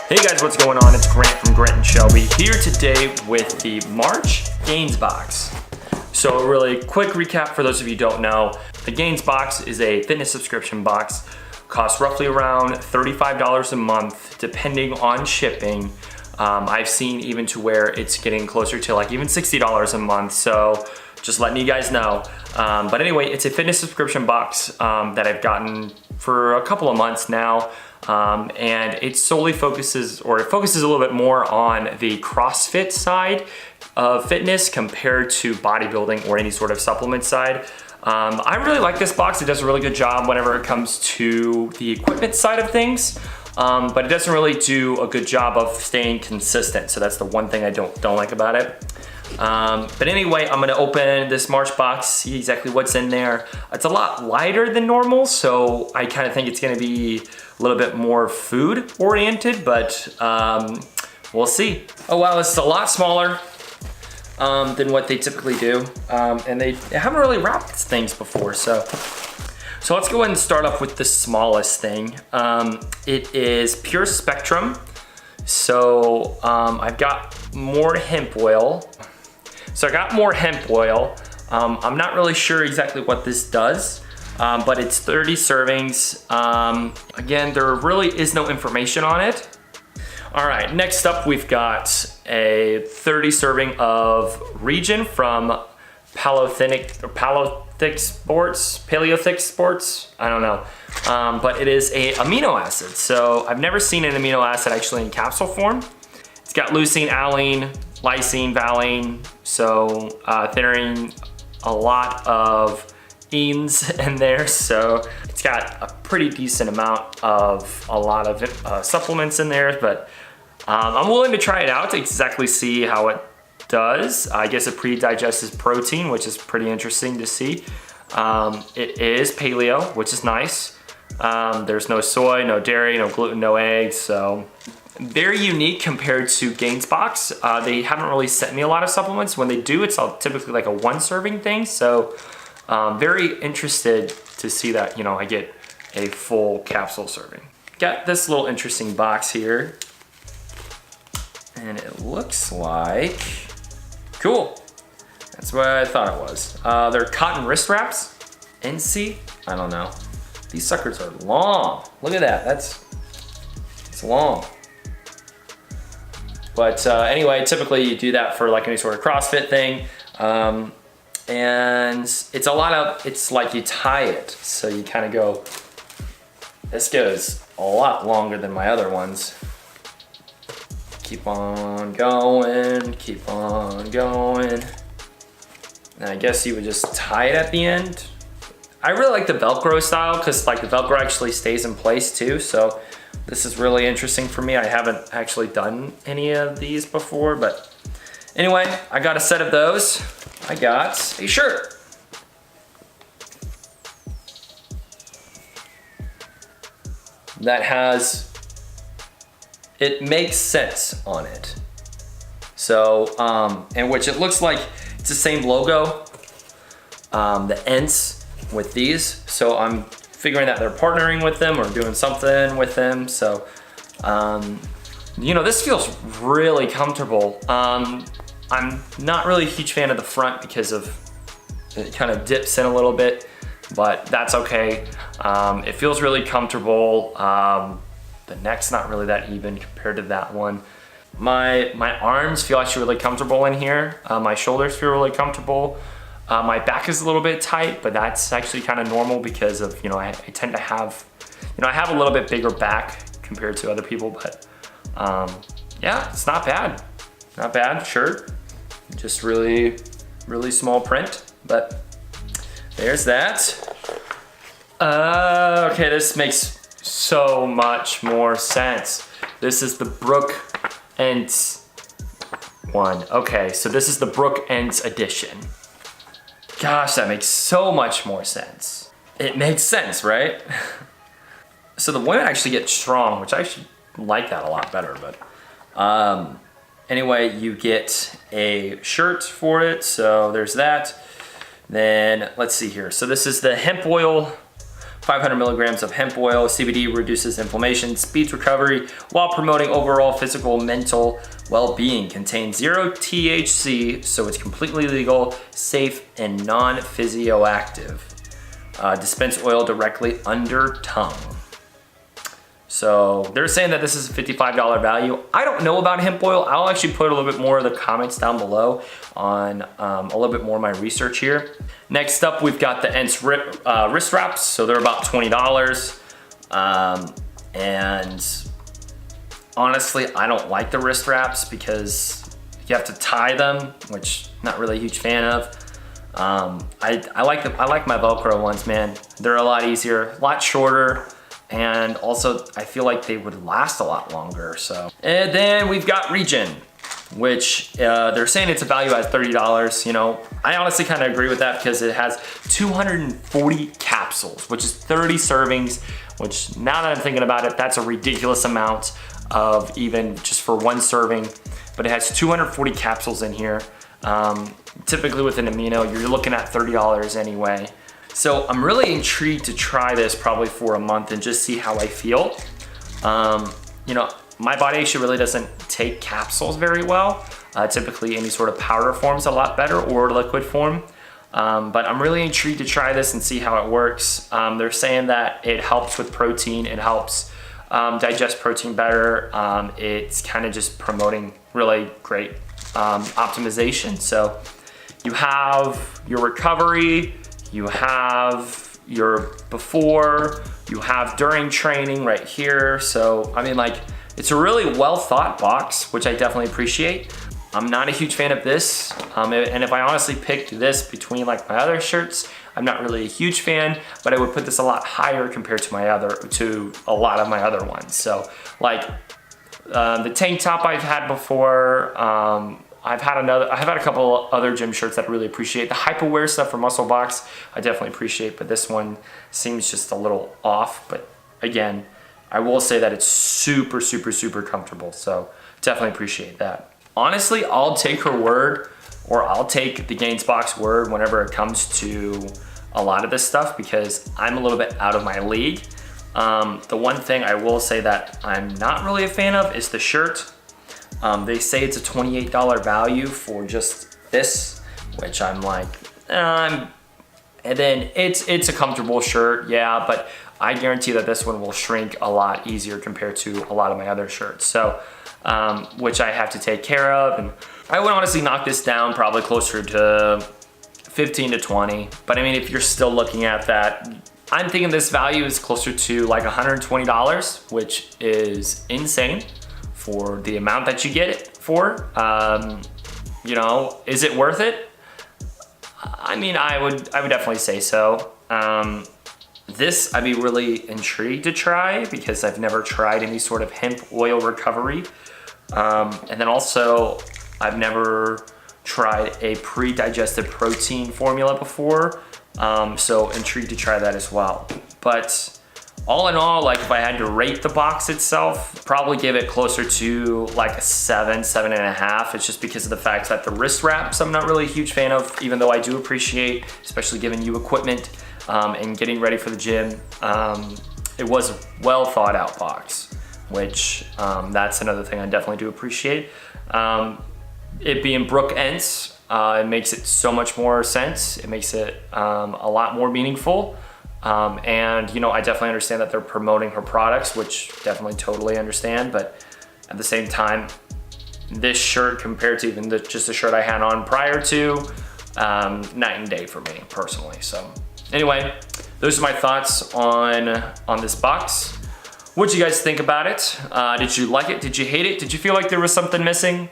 Hey guys, what's going on? It's Grant from Grant and Shelby here today with the March Gainz Box. So a really quick recap for those of you who don't know. The Gainz Box is a fitness subscription box. Costs roughly around $35 a month depending on shipping. I've seen even to where it's getting closer to like even $60 a month. So just letting you guys know. But anyway, it's a fitness subscription box that I've gotten for a couple of months now. And it solely focuses a little bit more on the CrossFit side of fitness compared to bodybuilding or any sort of supplement side. I really like this box. It does a really good job whenever it comes to the equipment side of things, but it doesn't really do a good job of staying consistent. So that's the one thing I don't like about it. But anyway, I'm gonna open this March box, see exactly what's in there. It's a lot lighter than normal, so I kind of think it's gonna be a little bit more food oriented, but we'll see. Oh wow, this is a lot smaller than what they typically do. And they haven't really wrapped things before, so let's go ahead and start off with the smallest thing. It is Pure Spectrum. So I've got more hemp oil. So I got more hemp oil. I'm not really sure exactly what this does, but it's 30 servings. Again, there really is no information on it. All right, next up we've got a 30 serving of Regen from Paleolithic Sports, I don't know. But it is a amino acid. So I've never seen an amino acid actually in capsule form. It's got leucine, alanine, lysine, valine, so therine, a lot of enes in there. So it's got a pretty decent amount of a lot of supplements in there, but I'm willing to try it out to exactly see how it does. I guess it pre-digests protein, which is pretty interesting to see. It is paleo, which is nice. There's no soy, no dairy, no gluten, no eggs, so very unique compared to Gainz Box. They haven't really sent me a lot of supplements. When they do, it's typically like a one serving thing, so very interested to see that, you know, I get a full capsule serving. Got this little interesting box here, and it looks like, cool. That's what I thought it was. They're cotton wrist wraps. NC? I don't know. These suckers are long. Look at that. It's long. But anyway, typically you do that for like any sort of CrossFit thing. And it's like you tie it. So you kind of go, this goes a lot longer than my other ones. Keep on going, keep on going. And I guess you would just tie it at the end. I really like the Velcro style because like the Velcro actually stays in place too. So this is really interesting for me. I haven't actually done any of these before, but anyway, I got a set of those. I got a shirt. That has, it makes sense on it. So, in which it looks like it's the same logo, the Ence with these. So I'm figuring that they're partnering with them or doing something with them. So, you know, this feels really comfortable. I'm not really a huge fan of the front because of it kind of dips in a little bit, but that's okay. It feels really comfortable. The neck's not really that even compared to that one. My arms feel actually really comfortable in here. My shoulders feel really comfortable. My back is a little bit tight, but that's actually kind of normal because of, you know, I tend to have, you know, I have a little bit bigger back compared to other people, but yeah, it's not bad. Not bad shirt. Just really, really small print, but there's that. Okay, this makes so much more sense. This is the Brooke Ence one. Okay, so this is the Brooke Ence edition. Gosh, that makes so much more sense. It makes sense, right? So the women actually get strong, which I actually like that a lot better, but anyway, you get a shirt for it, so there's that. Then let's see here. So this is the hemp oil 500 milligrams of hemp oil. CBD reduces inflammation, speeds recovery while promoting overall physical, mental well-being. Contains 0 THC, so it's completely legal, safe, and non-physioactive. Dispense oil directly under tongue. So they're saying that this is a $55 value. I don't know about hemp oil. I'll actually put a little bit more of the comments down below on a little bit more of my research here. Next up, we've got the Ence wrist wraps. So they're about $20. And honestly, I don't like the wrist wraps because you have to tie them, which I'm not really a huge fan of. I like my Velcro ones, man. They're a lot easier, a lot shorter. And also, I feel like they would last a lot longer, so. And then we've got Regen, which they're saying it's a value at $30. You know, I honestly kind of agree with that because it has 240 capsules, which is 30 servings, which now that I'm thinking about it, that's a ridiculous amount of even just for one serving, but it has 240 capsules in here. Typically with an amino, you're looking at $30 anyway. So I'm really intrigued to try this probably for a month and just see how I feel. You know, my body actually really doesn't take capsules very well. Typically any sort of powder form's a lot better, or liquid form. But I'm really intrigued to try this and see how it works. They're saying that it helps with protein, it helps digest protein better. It's kind of just promoting really great optimization. So you have your recovery, you have your before, you have during training right here. So, I mean, like, it's a really well thought box, which I definitely appreciate. I'm not a huge fan of this. And if I honestly picked this between like my other shirts, I'm not really a huge fan, but I would put this a lot higher compared to a lot of my other ones. So like the tank top I've had before, I've had a couple other gym shirts that I really appreciate. The Hyperwear stuff from Muscle Box, I definitely appreciate, but this one seems just a little off. But again, I will say that it's super, super, super comfortable. So definitely appreciate that. Honestly, I'll take her word, or I'll take the Gainz Box word whenever it comes to a lot of this stuff, because I'm a little bit out of my league. The one thing I will say that I'm not really a fan of is the shirt. They say it's a $28 value for just this, which I'm like, and then it's a comfortable shirt, yeah, but I guarantee that this one will shrink a lot easier compared to a lot of my other shirts. So, which I have to take care of, and I would honestly knock this down probably closer to 15 to 20. But I mean, if you're still looking at that, I'm thinking this value is closer to like $120, which is insane for the amount that you get it for. You know, is it worth it? I mean, I would definitely say so. This I'd be really intrigued to try because I've never tried any sort of hemp oil recovery. And then also, I've never tried a pre-digested protein formula before. So intrigued to try that as well. But all in all, like if I had to rate the box itself, probably give it closer to like a 7, 7.5. It's just because of the fact that the wrist wraps I'm not really a huge fan of, even though I do appreciate, especially giving you equipment and getting ready for the gym. It was a well thought out box, which that's another thing I definitely do appreciate. It being Brooke Ence, it makes it so much more sense. It makes it a lot more meaningful. And you know, I definitely understand that they're promoting her products, which definitely totally understand. But at the same time, this shirt compared to even just the shirt I had on prior to, night and day for me personally. So anyway, those are my thoughts on this box. What'd you guys think about it? Did you like it? Did you hate it? Did you feel like there was something missing?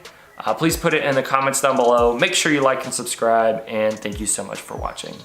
Please put it in the comments down below. Make sure you like and subscribe, and thank you so much for watching.